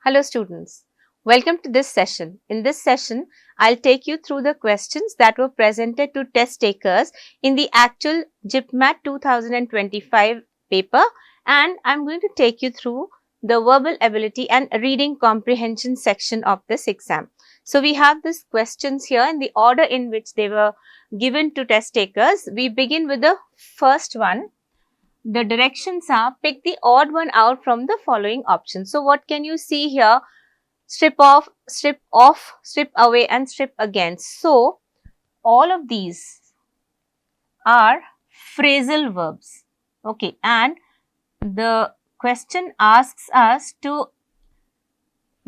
Hello students, welcome to this session. In this session, I'll take you through the questions that were presented to test takers in the actual JIPMAT 2025 paper, and I'm going to take you through the verbal ability and reading comprehension section of this exam. So we have these questions here in the order in which they were given to test takers. We begin with the first one. The directions are pick the odd one out from the following options. So what can you see here? Strip off, strip away and strip against. So all of these are phrasal verbs. Okay, and the question asks us to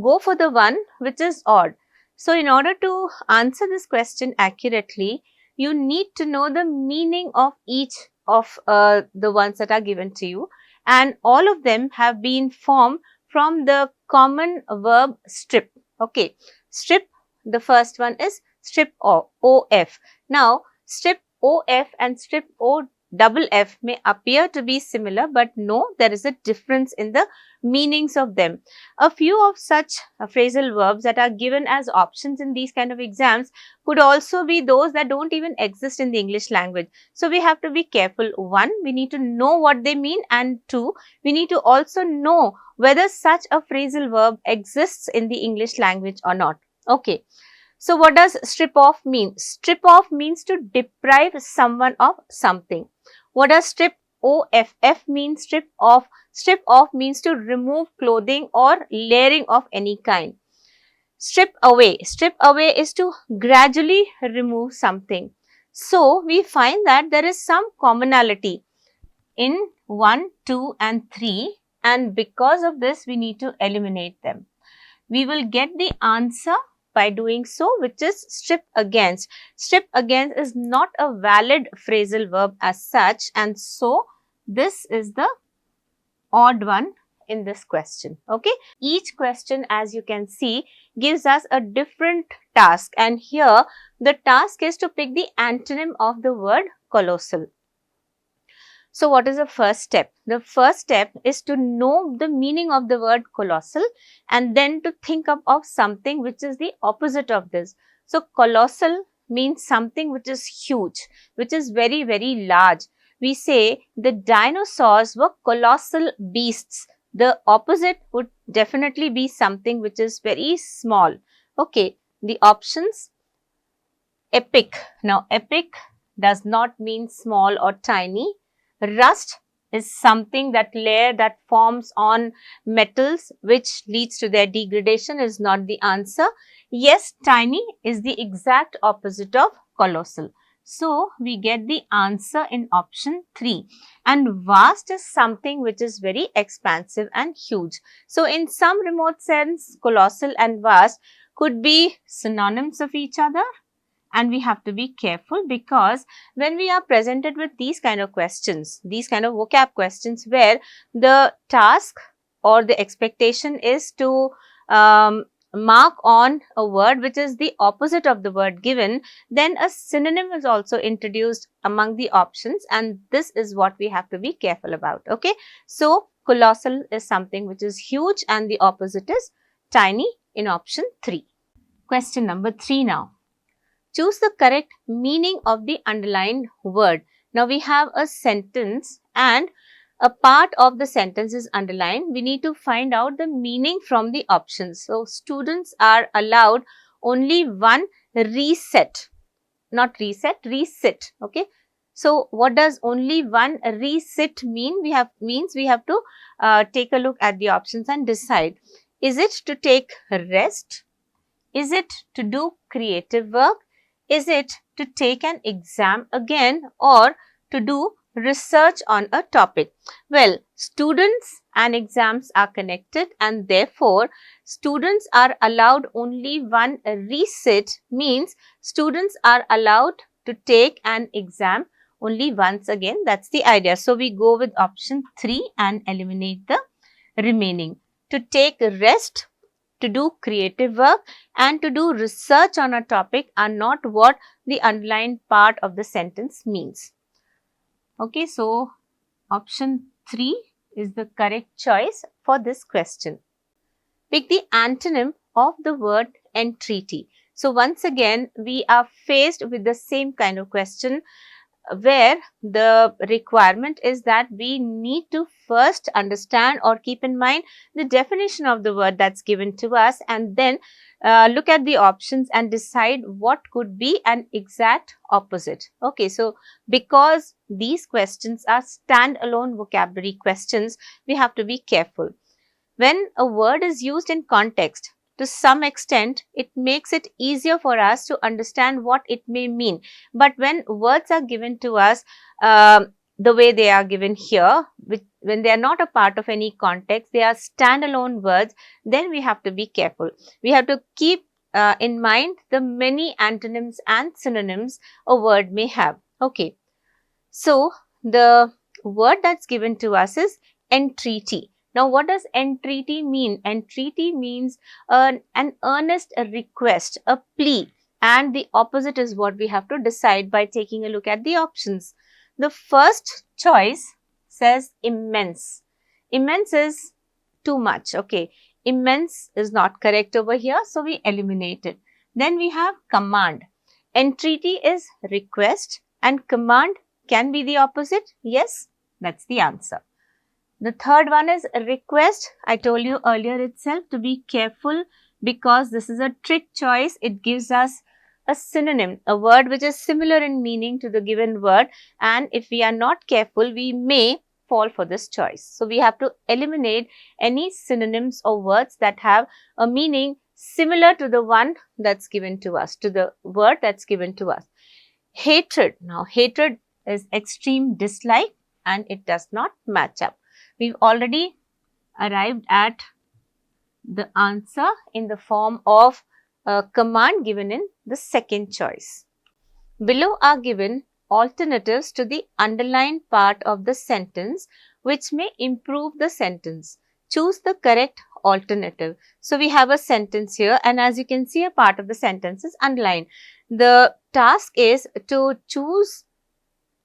go for the one which is odd. So in order to answer this question accurately, you need to know the meaning of each of the ones that are given to you, and all of them have been formed from the common verb strip. Okay, strip, the first one is strip OF. Now, strip OF and strip OFF may appear to be similar, but no, there is a difference in the meanings of them. A few of such phrasal verbs that are given as options in these kind of exams could also be those that don't even exist in the English language. So we have to be careful. One, we need to know what they mean, and two, we need to also know whether such a phrasal verb exists in the English language or not. Okay. So what does strip off mean? Strip off means to deprive someone of something. What does strip OFF mean? Strip off. Strip off means to remove clothing or layering of any kind. Strip away. Strip away is to gradually remove something. So we find that there is some commonality in 1, 2 and 3, and because of this we need to eliminate them. We will get the answer by doing so, which is strip against. Strip against is not a valid phrasal verb as such, and so this is the odd one in this question. Okay, each question, as you can see, gives us a different task, and here the task is to pick the antonym of the word colossal. So what is the first step? The first step is to know the meaning of the word colossal and then to think of something which is the opposite of this. So colossal means something which is huge, which is very, very large. We say the dinosaurs were colossal beasts. The opposite would definitely be something which is very small. Okay, the options: epic. Now epic does not mean small or tiny. Rust is something that layer that forms on metals which leads to their degradation is not the answer. Yes, tiny is the exact opposite of colossal. So we get the answer in option 3. And vast is something which is very expansive and huge. So in some remote sense, colossal and vast could be synonyms of each other. And we have to be careful, because when we are presented with these kind of questions, these kind of vocab questions where the task or the expectation is to mark on a word which is the opposite of the word given, then a synonym is also introduced among the options, and this is what we have to be careful about. Okay, so colossal is something which is huge and the opposite is tiny in option 3. Question number 3 now. Choose the correct meaning of the underlined word. Now we have a sentence and a part of the sentence is underlined. We need to find out the meaning from the options. So students are allowed only one reset, not reset, resit. Okay. So what does only one resit mean? We have to take a look at the options and decide. Is it to take rest? Is it to do creative work? Is it to take an exam again, or to do research on a topic? Well, students and exams are connected, and therefore students are allowed only one resit means students are allowed to take an exam only once again. That's the idea. So we go with option 3 and eliminate the remaining. To take rest, to do creative work and to do research on a topic are not what the underlined part of the sentence means. Okay, so option 3 is the correct choice for this question. Pick the antonym of the word entreaty. So once again, we are faced with the same kind of question where the requirement is that we need to first understand or keep in mind the definition of the word that's given to us, and then look at the options and decide what could be an exact opposite. Okay, so because these questions are standalone vocabulary questions, we have to be careful. When a word is used in context, to some extent, it makes it easier for us to understand what it may mean. But when words are given to us the way they are given here, when they are not a part of any context, they are standalone words, then we have to be careful. We have to keep in mind the many antonyms and synonyms a word may have. Okay. So, the word that's given to us is entreaty. Now, what does entreaty mean? Entreaty means an earnest request, a plea, and the opposite is what we have to decide by taking a look at the options. The first choice says immense. Immense is too much. Okay, immense is not correct over here, so we eliminate it. Then we have command. Entreaty is request and command can be the opposite. Yes, that's the answer. The third one is request. I told you earlier itself to be careful because this is a trick choice. It gives us a synonym, a word which is similar in meaning to the given word, and if we are not careful, we may fall for this choice. So, we have to eliminate any synonyms or words that have a meaning similar to the one that's given to us, to the word that's given to us. Hatred. Now, hatred is extreme dislike and it does not match up. We've already arrived at the answer in the form of a command given in the second choice. Below are given alternatives to the underlined part of the sentence which may improve the sentence. Choose the correct alternative. So, we have a sentence here and as you can see a part of the sentence is underlined. The task is to choose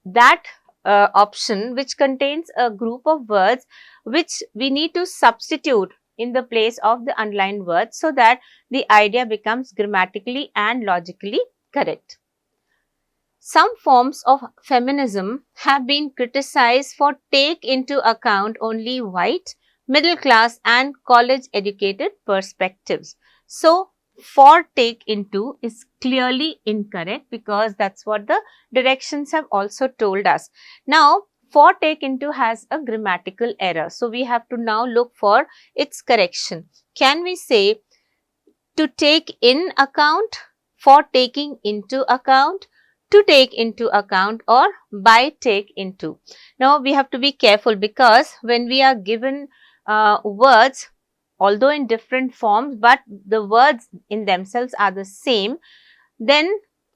that option which contains a group of words which we need to substitute in the place of the underlined words so that the idea becomes grammatically and logically correct. Some forms of feminism have been criticized for take into account only white, middle class and college educated perspectives. So, for take into is clearly incorrect because that's what the directions have also told us. Now, for take into has a grammatical error. So, we have to now look for its correction. Can we say to take in account, for taking into account, to take into account or by take into? Now, we have to be careful because when we are given words, although in different forms, but the words in themselves are the same, then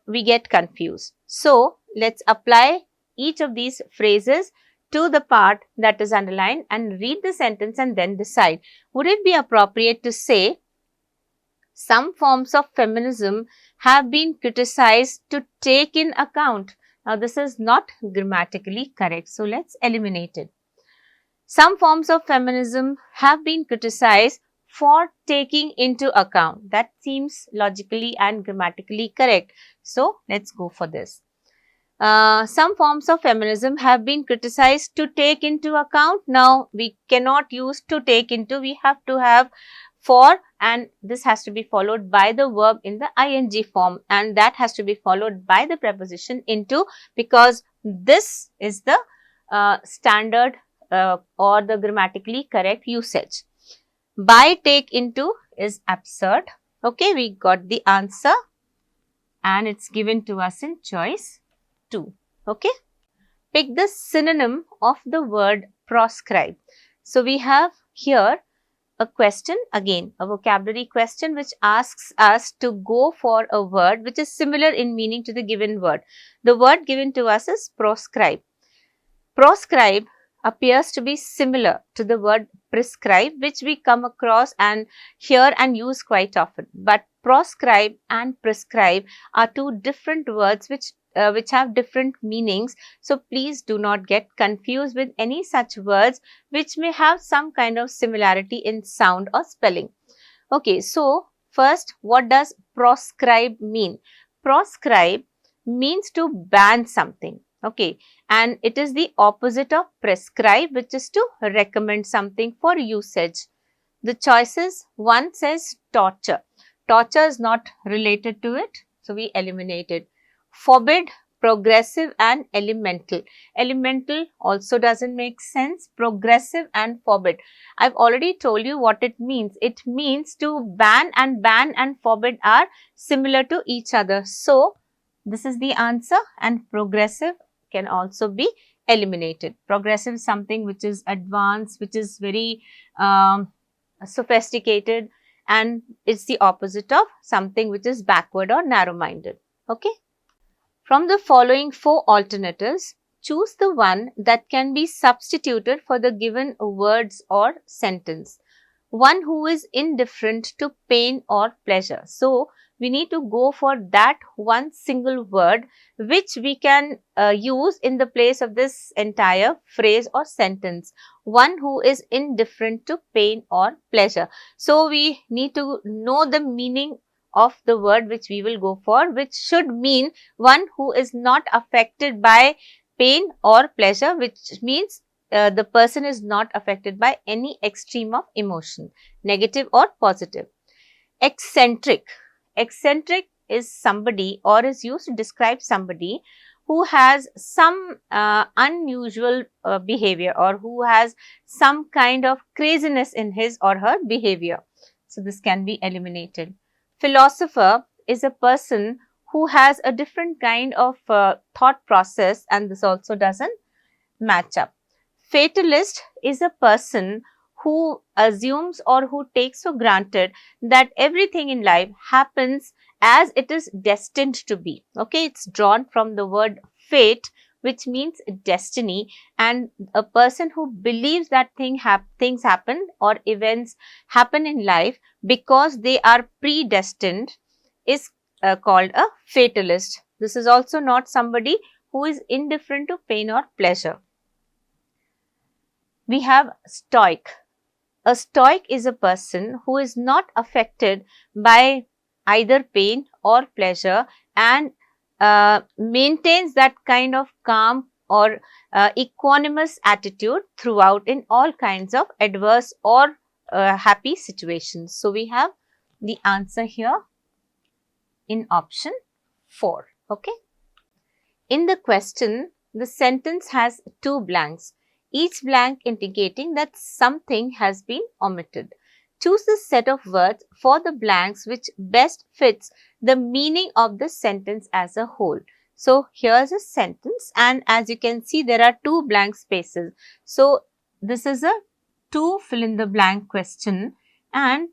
we get confused. So, let's apply each of these phrases to the part that is underlined and read the sentence and then decide. Would it be appropriate to say, some forms of feminism have been criticized to take in account? Now, this is not grammatically correct. So, let's eliminate it. Some forms of feminism have been criticized for taking into account. That seems logically and grammatically correct. So, let's go for this. Some forms of feminism have been criticized to take into account. Now, we cannot use to take into, we have to have for, and this has to be followed by the verb in the ing form, and that has to be followed by the preposition into because this is the standard or the grammatically correct usage. By take into is absurd. Okay, we got the answer and it's given to us in choice 2. Okay, pick the synonym of the word proscribe. So, we have here a question, again a vocabulary question which asks us to go for a word which is similar in meaning to the given word. The word given to us is proscribe. Proscribe appears to be similar to the word prescribe, which we come across and hear and use quite often. But proscribe and prescribe are two different words which have different meanings. So, please do not get confused with any such words which may have some kind of similarity in sound or spelling. Okay, so first, what does proscribe mean? Proscribe means to ban something. Okay, and it is the opposite of prescribe, which is to recommend something for usage. The choices, one says torture. Torture is not related to it, so we eliminate it. Forbid, progressive and elemental. Elemental also doesn't make sense. Progressive and forbid. I've already told you what it means. It means to ban and forbid are similar to each other. So, this is the answer, and progressive can also be eliminated. Progressive is something which is advanced, which is very sophisticated, and it's the opposite of something which is backward or narrow-minded. Okay. From the following four alternatives, choose the one that can be substituted for the given words or sentence. One who is indifferent to pain or pleasure. So, we need to go for that one single word which we can use in the place of this entire phrase or sentence. One who is indifferent to pain or pleasure. So, we need to know the meaning of the word which we will go for, which should mean one who is not affected by pain or pleasure, which means the person is not affected by any extreme of emotion, negative or positive. Eccentric. Eccentric is somebody or is used to describe somebody who has some unusual behavior or who has some kind of craziness in his or her behavior. So, this can be eliminated. Philosopher is a person who has a different kind of thought process, and this also doesn't match up. Fatalist is a person who assumes or who takes for granted that everything in life happens as it is destined to be. Okay, it's drawn from the word fate, which means destiny, and a person who believes that things happen or events happen in life because they are predestined is called a fatalist. This is also not somebody who is indifferent to pain or pleasure. We have stoic. A stoic is a person who is not affected by either pain or pleasure and maintains that kind of calm or equanimous attitude throughout in all kinds of adverse or happy situations. So, we have the answer here in option 4. Okay. In the question, the sentence has two blanks, each blank indicating that something has been omitted. Choose the set of words for the blanks which best fits the meaning of the sentence as a whole. So, here's a sentence, and as you can see, there are two blank spaces. So, this is a two fill in the blank question, and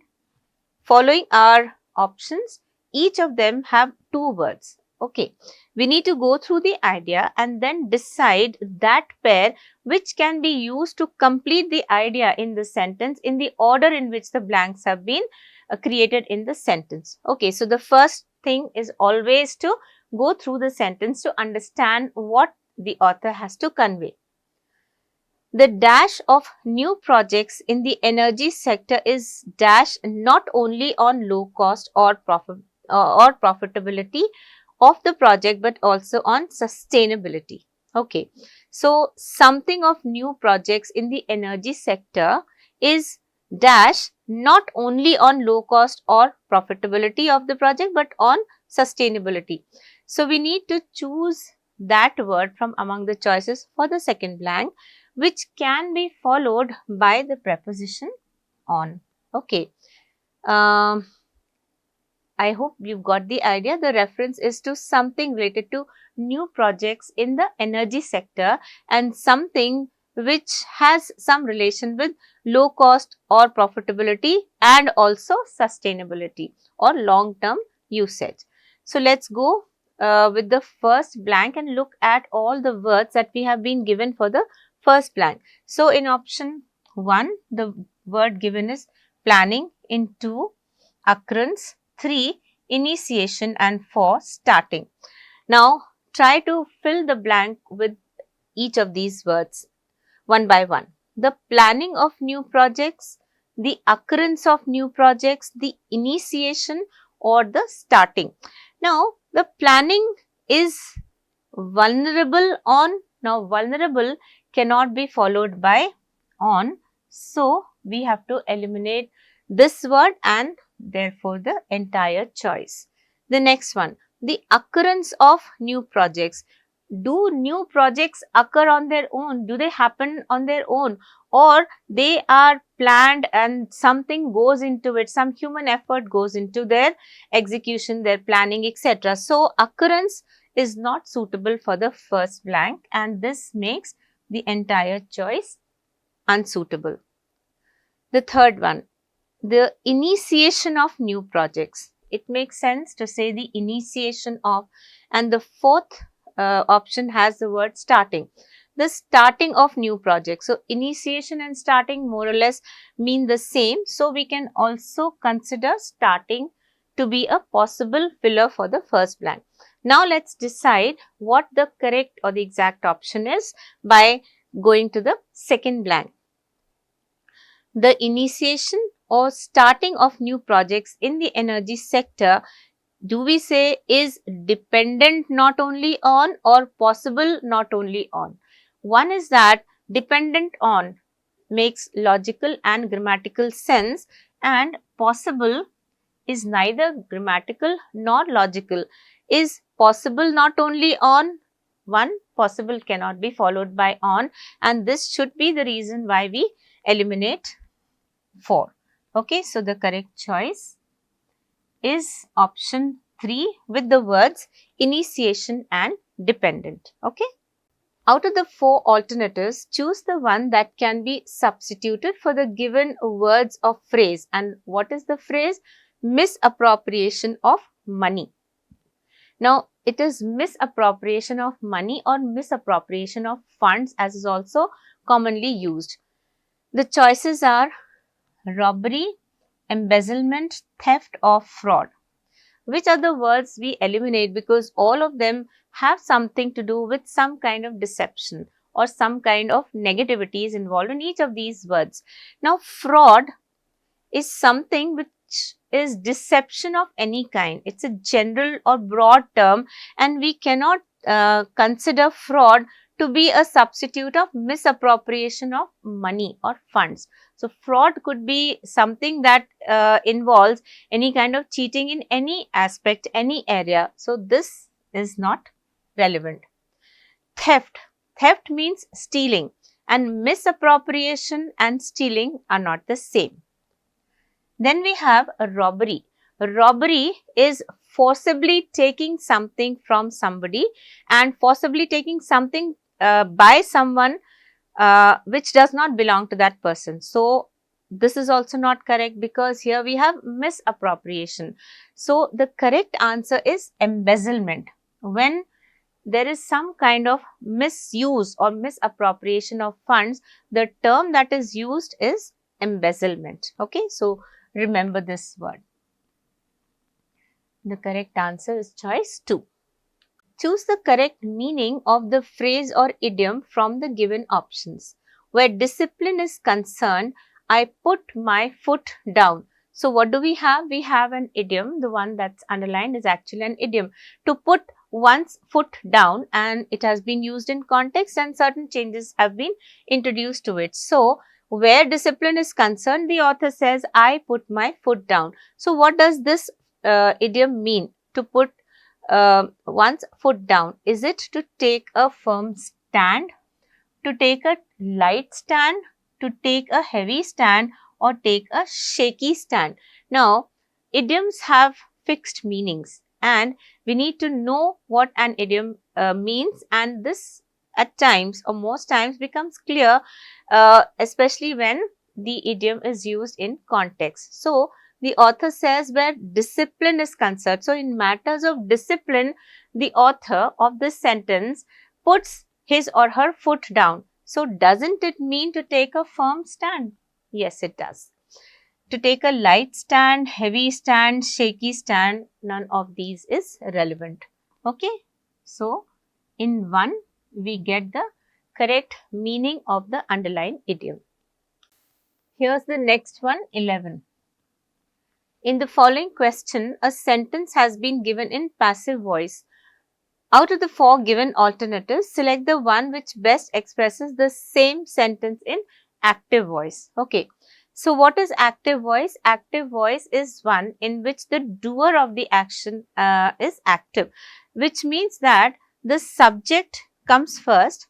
following our options, each of them have two words. Okay, we need to go through the idea and then decide that pair which can be used to complete the idea in the sentence in the order in which the blanks have been created in the sentence. Okay, so the first thing is always to go through the sentence to understand what the author has to convey. The dash of new projects in the energy sector is dash not only on low cost or profitability of the project, but also on sustainability. Okay, so something of new projects in the energy sector is dash not only on low cost or profitability of the project, but on sustainability. So, we need to choose that word from among the choices for the second blank, which can be followed by the preposition on. Okay. I hope you've got the idea. The reference is to something related to new projects in the energy sector and something which has some relation with low cost or profitability and also sustainability or long-term usage. So, let's go with the first blank and look at all the words that we have been given for the first blank. So, in option 1, the word given is planning, in 2, occurrence, 3, initiation, and 4, starting. Now, try to fill the blank with each of these words one by one. The planning of new projects, the occurrence of new projects, the initiation, or the starting. Now, the planning is vulnerable on. Now, vulnerable cannot be followed by on. So, we have to eliminate this word and therefore the entire choice. The next one, the occurrence of new projects. Do new projects occur on their own? Do they happen on their own, or they are planned and something goes into it, some human effort goes into their execution, their planning, etc. So, occurrence is not suitable for the first blank, and this makes the entire choice unsuitable. The third one, the initiation of new projects. It makes sense to say the initiation of, and the fourth option has the word starting. The starting of new projects. So, initiation and starting more or less mean the same. So, we can also consider starting to be a possible filler for the first blank. Now, let's decide what the correct or the exact option is by going to the second blank. The initiation or starting of new projects in the energy sector, do we say is dependent not only on or possible not only on? One is that dependent on makes logical and grammatical sense, and possible is neither grammatical nor logical. Is possible not only on? One, possible cannot be followed by on, and this should be the reason why we eliminate 4. Okay, so the correct choice is option 3 with the words initiation and dependent. Okay. Out of the 4 alternatives, choose the one that can be substituted for the given words of phrase. And what is the phrase? Misappropriation of money. Now, it is misappropriation of money or misappropriation of funds, as is also commonly used. The choices are robbery, embezzlement, theft or fraud. Which are the words we eliminate, because all of them have something to do with some kind of deception or some kind of negativity is involved in each of these words. Now, fraud is something which is deception of any kind. It's a general or broad term, and we cannot consider fraud to be a substitute of misappropriation of money or funds. So, fraud could be something that involves any kind of cheating in any aspect, any area. So, this is not relevant. Theft. Theft means stealing, and misappropriation and stealing are not the same. Then we have a robbery. Robbery is forcibly taking something from somebody and forcibly taking something by someone which does not belong to that person. So, this is also not correct, because here we have misappropriation. So, the correct answer is embezzlement. When there is some kind of misuse or misappropriation of funds, the term that is used is embezzlement. Okay, so remember this word. The correct answer is choice 2. Choose the correct meaning of the phrase or idiom from the given options. Where discipline is concerned, I put my foot down. So, what do we have? We have an idiom. The one that's underlined is actually an idiom. To put one's foot down, and it has been used in context and certain changes have been introduced to it. So, where discipline is concerned, the author says, I put my foot down. So, what does this idiom mean? To put one's foot down. Is it to take a firm stand, to take a light stand, to take a heavy stand, or take a shaky stand? Now, idioms have fixed meanings, and we need to know what an idiom means, and this at times or most times becomes clear, especially when the idiom is used in context. So, the author says where discipline is concerned. So, in matters of discipline, the author of this sentence puts his or her foot down. So, doesn't it mean to take a firm stand? Yes, it does. To take a light stand, heavy stand, shaky stand, none of these is relevant. Okay. So, in 1, we get the correct meaning of the underlined idiom. Here's the next one, 11. In the following question, a sentence has been given in passive voice. Out of the 4 given alternatives, select the one which best expresses the same sentence in active voice. Okay. So, what is active voice? Active voice is one in which the doer of the action is active, which means that the subject comes first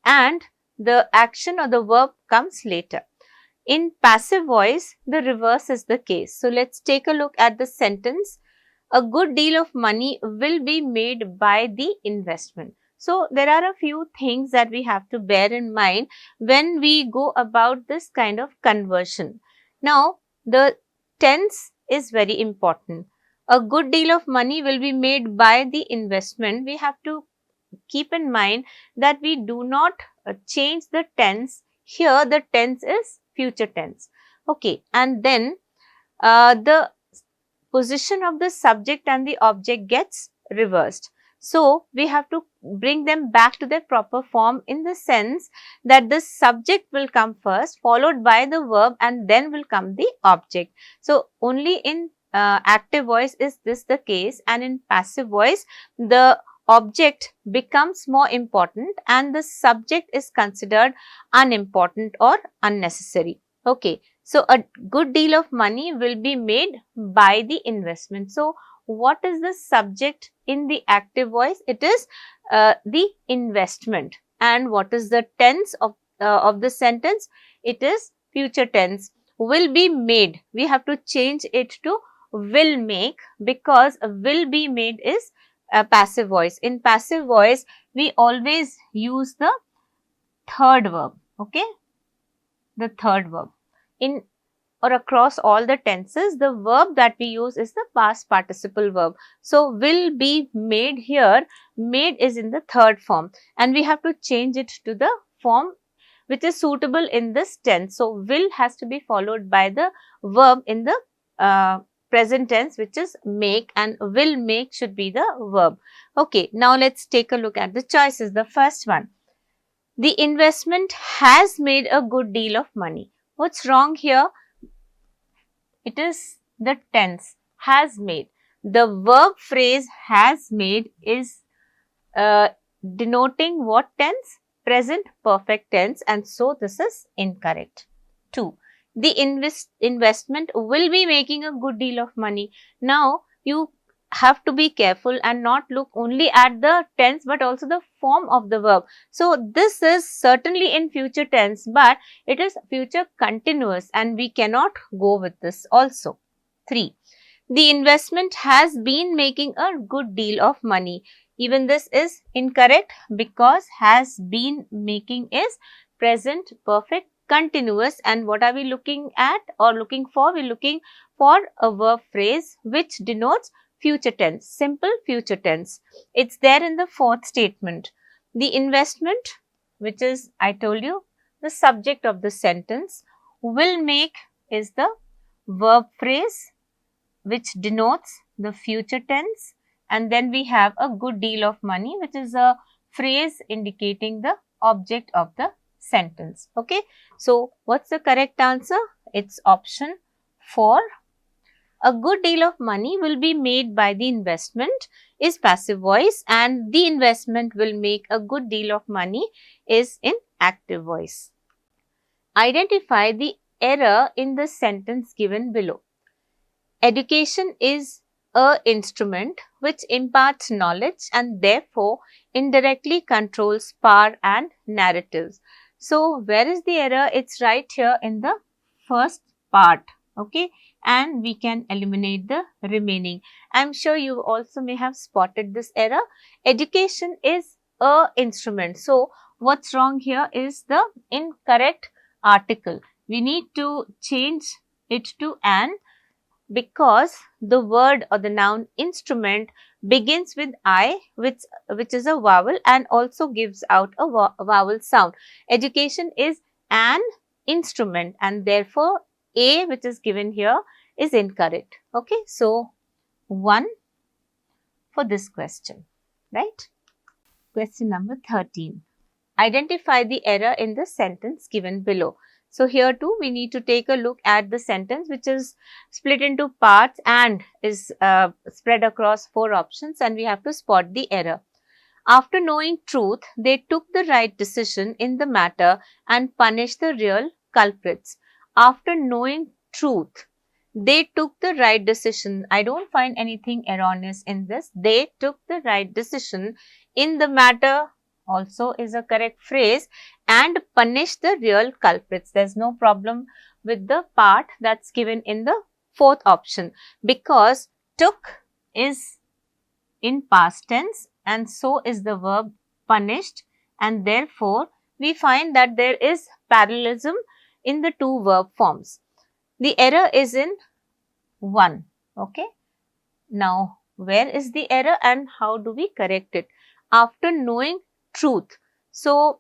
and the action or the verb comes later. In passive voice, the reverse is the case. So, let's take a look at the sentence. A good deal of money will be made by the investment. So, there are a few things that we have to bear in mind when we go about this kind of conversion. Now, the tense is very important. A good deal of money will be made by the investment. We have to keep in mind that we do not change the tense. Here, the tense is future tense. Okay, and then the position of the subject and the object gets reversed. So, we have to bring them back to their proper form in the sense that the subject will come first, followed by the verb, and then will come the object. So, only in active voice is this the case, and in passive voice, the object becomes more important and the subject is considered unimportant or unnecessary. Okay. So, a good deal of money will be made by the investment. So, what is the subject in the active voice? It is the investment. And what is the tense of the sentence? It is future tense. Will be made. We have to change it to will make, because will be made is passive voice. In passive voice, we always use the third verb. Okay, the third verb. In or across all the tenses, the verb that we use is the past participle verb. So, will be made here, made is in the third form, and we have to change it to the form which is suitable in this tense. So, will has to be followed by the verb in the present tense, which is make, and will make should be the verb. Okay, now let's take a look at the choices. The first one, the investment has made a good deal of money. What's wrong here? It is the tense, has made. The verb phrase has made is denoting what tense? Present perfect tense, and so this is incorrect. 2. The investment will be making a good deal of money. Now, you have to be careful and not look only at the tense but also the form of the verb. So, this is certainly in future tense, but it is future continuous and we cannot go with this also. 3. The investment has been making a good deal of money. Even this is incorrect because has been making is present perfect continuous, and what are we looking at or looking for? We are looking for a verb phrase which denotes future tense, simple future tense. It's there in the fourth statement. The investment, which is, I told you, the subject of the sentence, will make is the verb phrase which denotes the future tense, and then we have a good deal of money, which is a phrase indicating the object of the sentence. Okay. So, what's the correct answer? It's option 4. A good deal of money will be made by the investment is passive voice, and the investment will make a good deal of money is in active voice. Identify the error in the sentence given below. Education is an instrument which imparts knowledge and therefore indirectly controls power and narratives. So, where is the error? It's right here in the first part. Okay, and we can eliminate the remaining. I am sure you also may have spotted this error. Education is an instrument. So, what's wrong here is the incorrect article. We need to change it to an, because the word or the noun instrument begins with I, which is a vowel and also gives out a vowel sound. Education is an instrument, and therefore A, which is given here, is incorrect. Okay, so 1 for this question, right? Question number 13. Identify the error in the sentence given below. So here too we need to take a look at the sentence which is split into parts and is spread across 4 options, and we have to spot the error. After knowing truth, they took the right decision in the matter and punished the real culprits. After knowing truth, they took the right decision. I don't find anything erroneous in this. They took the right decision in the matter also is a correct phrase, and punished the real culprits. There's no problem with the part that's given in the 4th option, because took is in past tense and so is the verb punished, and therefore we find that there is parallelism in the 2 verb forms. The error is in 1. Okay. Now, where is the error and how do we correct it? After knowing truth. So,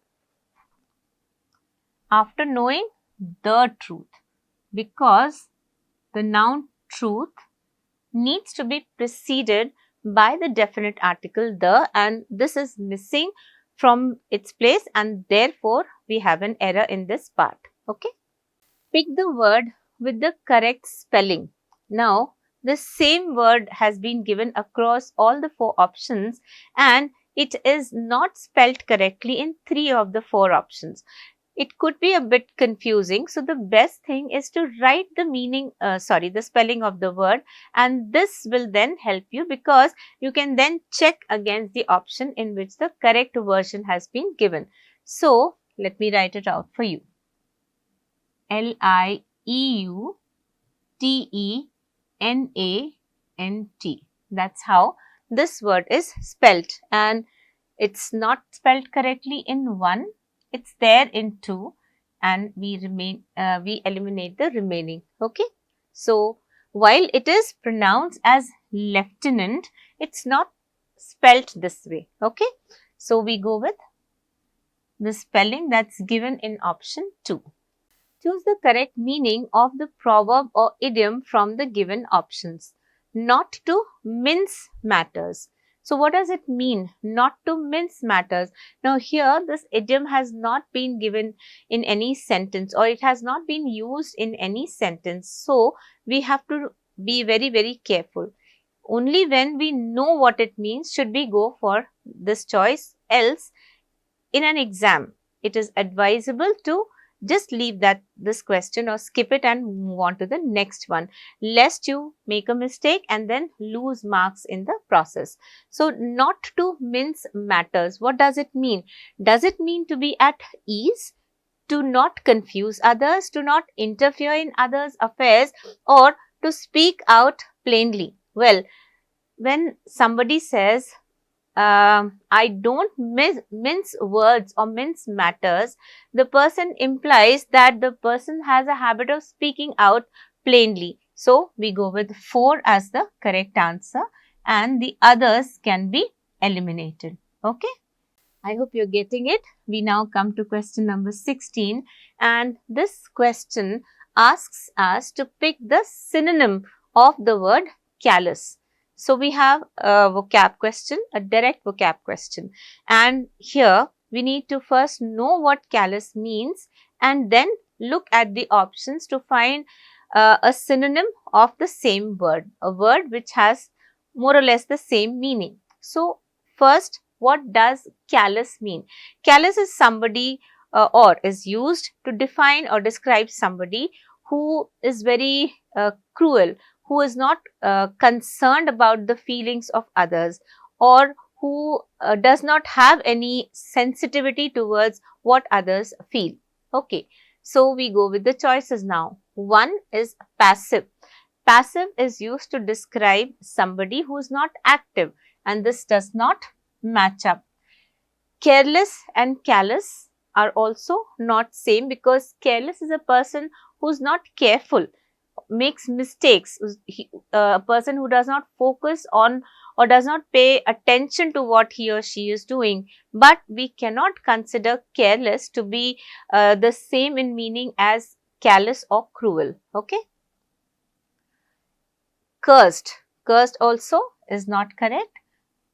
after knowing the truth, because the noun truth needs to be preceded by the definite article the, and this is missing from its place, and therefore we have an error in this part. Okay. Pick the word with the correct spelling. Now, the same word has been given across all the 4 options and it is not spelled correctly in 3 of the 4 options. It could be a bit confusing. So, the best thing is to write the meaning, the spelling of the word, and this will then help you because you can then check against the option in which the correct version has been given. So, let me write it out for you. L-I-E-U-T-E-N-A-N-T. That's how this word is spelled, and it's not spelled correctly in 1. It's there in 2, and we eliminate the remaining. Okay. So, while it is pronounced as lieutenant, it's not spelt this way. Okay. So, we go with the spelling that's given in option 2. Choose the correct meaning of the proverb or idiom from the given options. Not to mince matters. So, what does it mean? Not to mince matters. Now, here this idiom has not been given in any sentence, or it has not been used in any sentence. So, we have to be very, very careful. Only when we know what it means should we go for this choice. Else, in an exam, it is advisable to just leave this question or skip it and move on to the next one, lest you make a mistake and then lose marks in the process. So, not to mince matters. What does it mean? Does it mean to be at ease, to not confuse others, to not interfere in others' affairs, or to speak out plainly? Well, when somebody says, I don't mince words or mince matters, the person implies that the person has a habit of speaking out plainly. So, we go with 4 as the correct answer and the others can be eliminated. Okay. I hope you're getting it. We now come to question number 16, and this question asks us to pick the synonym of the word callous. So, we have a vocab question, a direct vocab question, and here we need to first know what callous means and then look at the options to find a synonym of the same word, a word which has more or less the same meaning. So, first, what does callous mean? Callous is somebody or is used to define or describe somebody who is very cruel, who is not concerned about the feelings of others, or who does not have any sensitivity towards what others feel. Okay. So, we go with the choices now. 1 is passive. Passive is used to describe somebody who is not active, and this does not match up. Careless and callous are also not same, because careless is a person who is not careful, makes mistakes, a person who does not focus on or does not pay attention to what he or she is doing. But we cannot consider careless to be the same in meaning as callous or cruel. Okay. Cursed. Cursed also is not correct.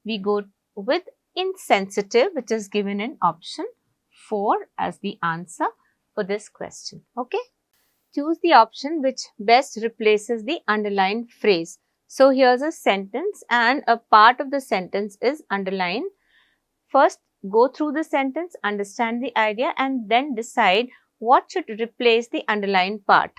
We go with insensitive, which is given in option 4 as the answer. for this question. Okay. Choose the option which best replaces the underlined phrase. So, here's a sentence and a part of the sentence is underlined. First, go through the sentence, understand the idea and then decide what should replace the underlined part.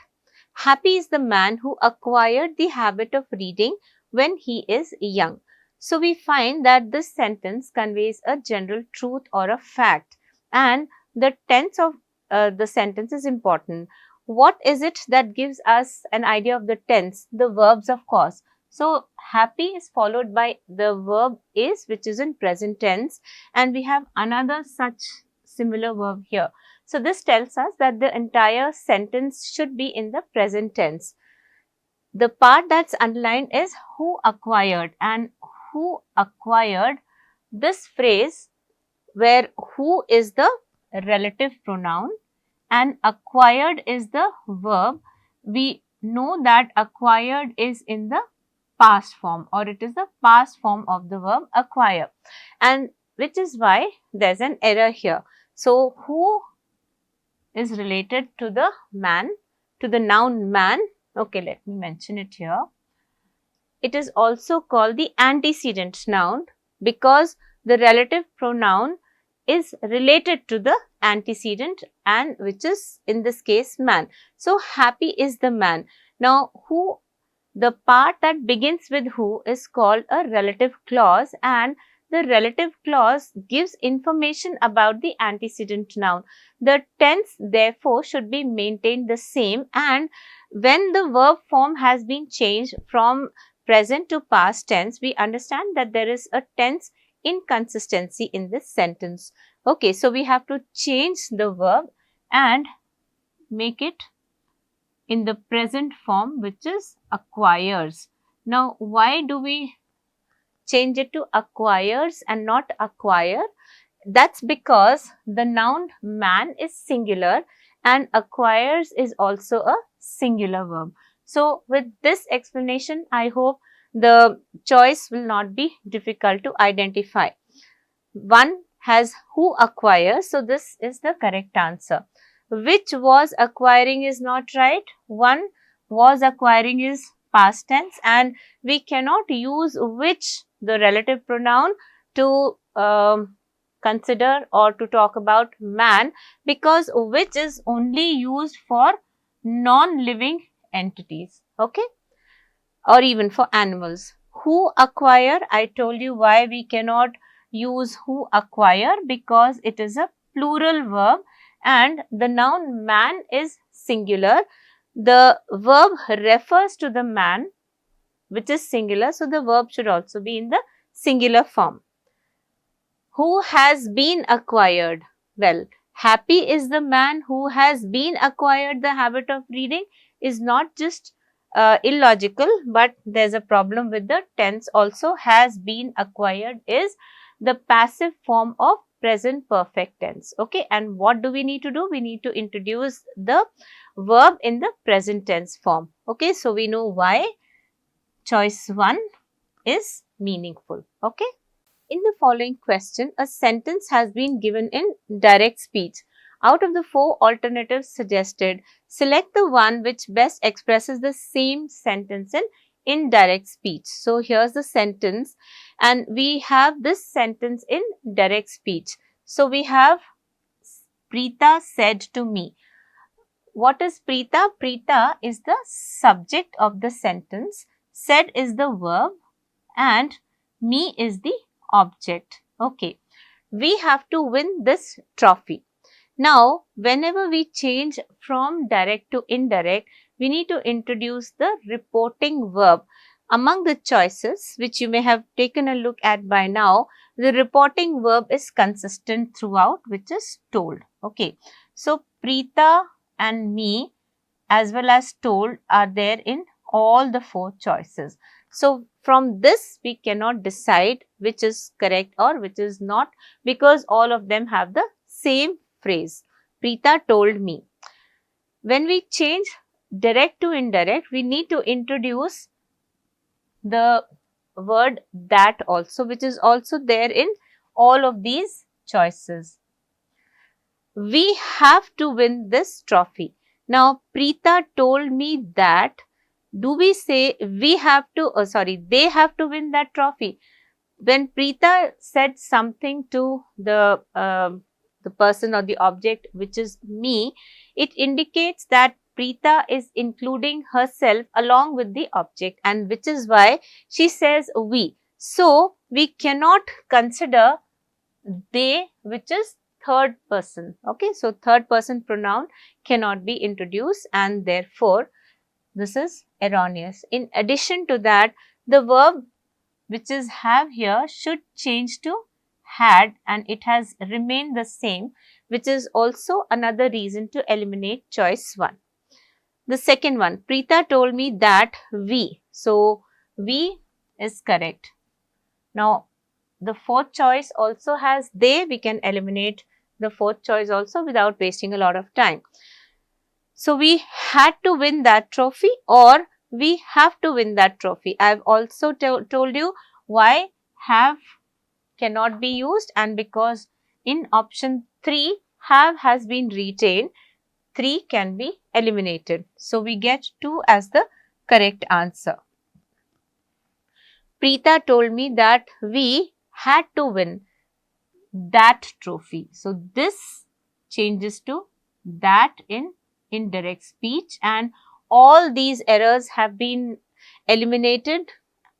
Happy is the man who acquired the habit of reading when he is young. So, we find that this sentence conveys a general truth or a fact and the tense of the sentence is important. What is it that gives us an idea of the tense? The verbs, of course. So, happy is followed by the verb is, which is in present tense, and we have another such similar verb here. So, this tells us that the entire sentence should be in the present tense. The part that's underlined is who acquired, and who acquired, this phrase where who is the relative pronoun and acquired is the verb, we know that acquired is in the past form or it is the past form of the verb acquire, and which is why there's an error here. So, who is related to the man, to the noun man. Okay, let me mention it here. It is also called the antecedent noun because the relative pronoun is related to the antecedent and which is in this case man. So, happy is the man. Now, who, the part that begins with who is called a relative clause and the relative clause gives information about the antecedent noun. The tense therefore should be maintained the same, and when the verb form has been changed from present to past tense, we understand that there is a tense inconsistency in this sentence. Okay, so we have to change the verb and make it in the present form, which is acquires. Now, why do we change it to acquires and not acquire? That's because the noun man is singular and acquires is also a singular verb. So, with this explanation, I hope the choice will not be difficult to identify. One has who acquires, so this is the correct answer. Which was acquiring is not right. One was acquiring is past tense and we cannot use which, the relative pronoun, to consider or to talk about man because which is only used for non-living entities, okay, or even for animals. Who acquire, I told you why we cannot use who acquire because it is a plural verb and the noun man is singular. The verb refers to the man which is singular, so the verb should also be in the singular form. Who has been acquired? Well, happy is the man who has been acquired the habit of reading is not just illogical, but there's a problem with the tense also. Has been acquired is the passive form of present perfect tense. Okay, and what do we need to do? We need to introduce the verb in the present tense form. Okay, so we know why choice 1 is meaningful. Okay. In the following question, a sentence has been given in direct speech. Out of the 4 alternatives suggested, select the one which best expresses the same sentence in indirect speech. So, here's the sentence and we have this sentence in direct speech. So, we have Preeta said to me. What is Preeta? Preeta is the subject of the sentence, said is the verb and me is the object. Okay, we have to win this trophy. Now, whenever we change from direct to indirect, we need to introduce the reporting verb. Among the choices which you may have taken a look at by now, the reporting verb is consistent throughout, which is told. Okay, so Preeta and me as well as told are there in all the 4 choices. So, from this we cannot decide which is correct or which is not because all of them have the same phrase. Preeta told me. When we change direct to indirect, we need to introduce the word that also, which is also there in all of these choices. we have to win this trophy. Now, Preeta told me that, do we say we have to, they have to win that trophy? When Preeta said something to the person or the object, which is me, it indicates that Preeta is including herself along with the object, and which is why she says we. So, we cannot consider they, which is third person. Okay, so third person pronoun cannot be introduced, and therefore this is erroneous. In addition to that, the verb which is have here should change to had, and it has remained the same, which is also another reason to eliminate choice 1. The second one, Preeta told me that we. So, we is correct. Now, the fourth choice also has they. We can eliminate the fourth choice also without wasting a lot of time. So, we had to win that trophy, or we have to win that trophy. I have also told you why have cannot be used, and because in option 3 have has been retained, 3 can be eliminated. So, we get 2 as the correct answer. Preeta told me that we had to win that trophy. So, this changes to that in indirect speech, and all these errors have been eliminated,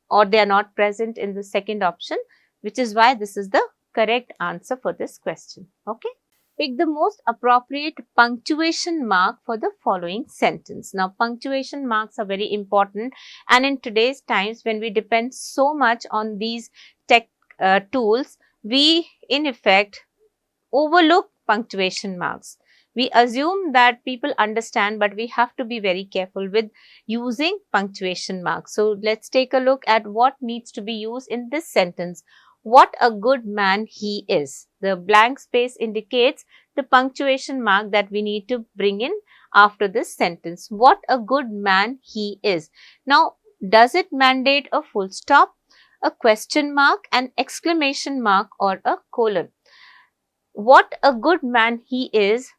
or they are not present in the second option, which is why this is the correct answer for this question. Okay. Pick the most appropriate punctuation mark for the following sentence. Now, punctuation marks are very important, and in today's times when we depend so much on these tech tools, we in effect overlook punctuation marks. We assume that people understand, but we have to be very careful with using punctuation marks. So, let's take a look at what needs to be used in this sentence. What a good man he is. The blank space indicates the punctuation mark that we need to bring in after this sentence. What a good man he is. Now, does it mandate a full stop, a question mark, an exclamation mark, or a colon? What a good man he is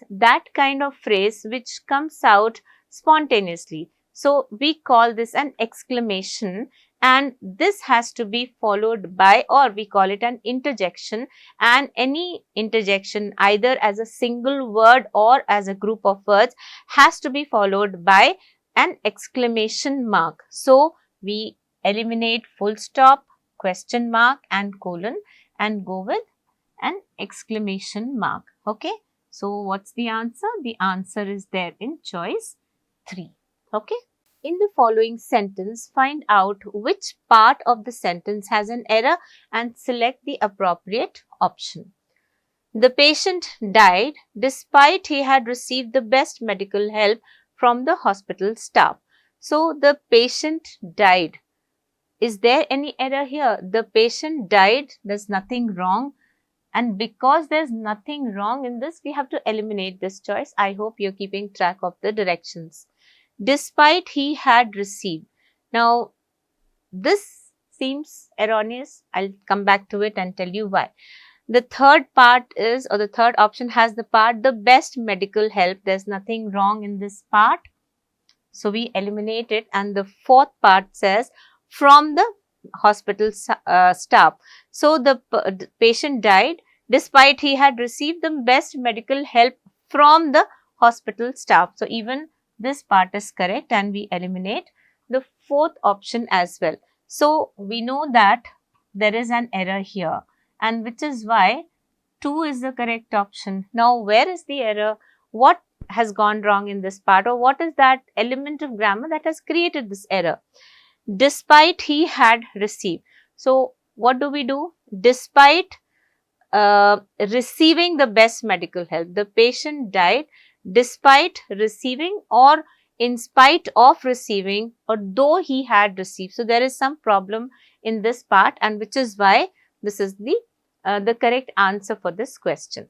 that kind of phrase which comes out spontaneously. So, we call this an exclamation, and this has to be followed by, or we call it an interjection, and any interjection either as a single word or as a group of words has to be followed by an exclamation mark. So, we eliminate full stop, question mark and colon and go with an exclamation mark. Okay. So, what's the answer? The answer is there in choice 3. Okay. In the following sentence, find out which part of the sentence has an error and select the appropriate option. The patient died despite he had received the best medical help from the hospital staff. So, the patient died. Is there any error here? The patient died, there's nothing wrong. And because there's nothing wrong in this, we have to eliminate this choice. I hope you're keeping track of the directions. Despite he had received. Now, this seems erroneous. I'll come back to it and tell you why. The third part is, or the third option has the part, the best medical help. There's nothing wrong in this part. So, we eliminate it. And the fourth part says, from the hospital staff. So, the patient died despite he had received the best medical help from the hospital staff. So, even this part is correct, and we eliminate the fourth option as well. So, we know that there is an error here, and which is why 2 is the correct option. Now, where is the error? What has gone wrong in this part, or what is that element of grammar that has created this error? Despite he had received. So, what do we do? Despite receiving the best medical help, the patient died despite receiving, or in spite of receiving, or though he had received. So, there is some problem in this part, and which is why this is the correct answer for this question.